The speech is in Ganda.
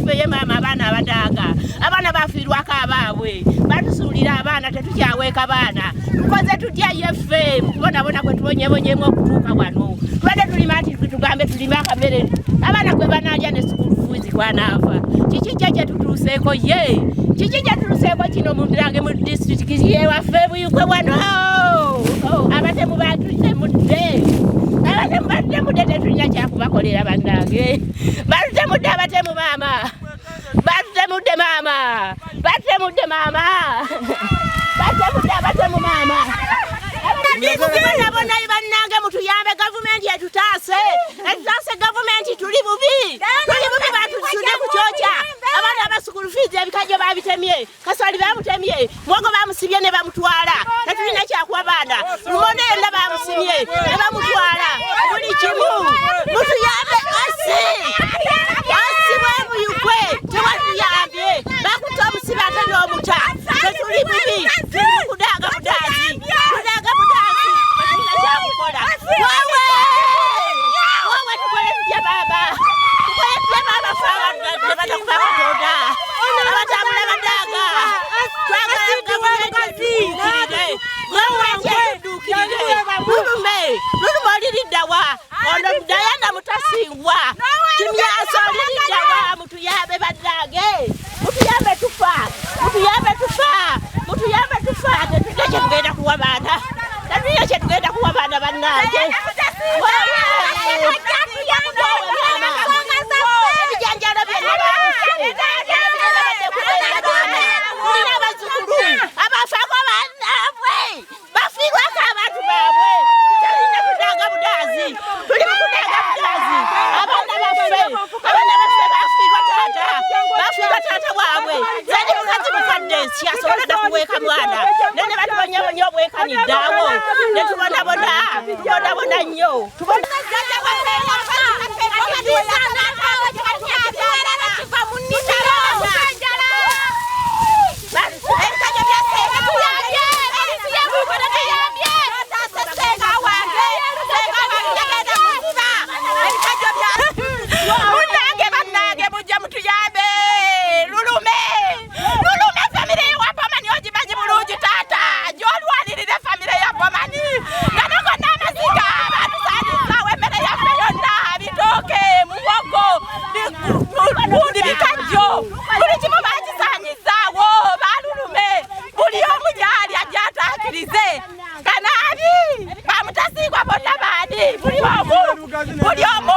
tufeye mama abaana abadaaga abaana bafiirwako abaabwe batusuulira abaana tetukyaweeka abaana tukoze tutya yeffe kubonabona kwe tubonyebonyemu okutuuka wano tubadde tulima nti tugambe tulime akamere abaana kwe banaalya ne school fees kwanaafa kiki kye tutuuseeko ye kiki kye tutuuseeko kino mundirange mu district yewaffe Buikwe wano abatemu batutemudde abatemudde tetulina kyakubakolera bannange batutemudde abatemu maama batutemudde maama batutemudde maama batutemudde abatemu maama bona bannange mutuyambe gavumenti etutaase gavumenti tuli bubi batutudde ku kyokya abaana abasukulu fiizi ebikajjo babitemye kaswali bamutemye mwogo bamusibye ne bamutwala tetulina kyakuwa baana lumonde yonna bamusibye ne bamutwala buli kimu mutuyambe asi bwe Buikwe tewatuyambye bakuta omusibe ate n'omuta tetuli bubi tuli kudaaga budaazi kyakukola wowe tukole tutya baba tukole tutya baba fabata kubakotoda abatambula badaaga twagala gavumenti lulume oliriddawa ono Dayana mutasingwa kimyaso oliriddawa mutuyambe baddaage mutuyambe tufa tetulina kyetugenda kuwa baana tatulina kyetugenda kuwa baana bannange ebijanjalo byonna tulina abazzukulu abafaako bannaabwe bafiirwako abantu baabwe tutalina kudaaga budaazi tuli mu kudaaga budaazi abaana baffe bafiirwa taata waabwe zali mukazi mukadde kyasobola dda kuweeka mwana nene batubonyabonya obwekaniddeawo ne tubonabona nnyo buli omu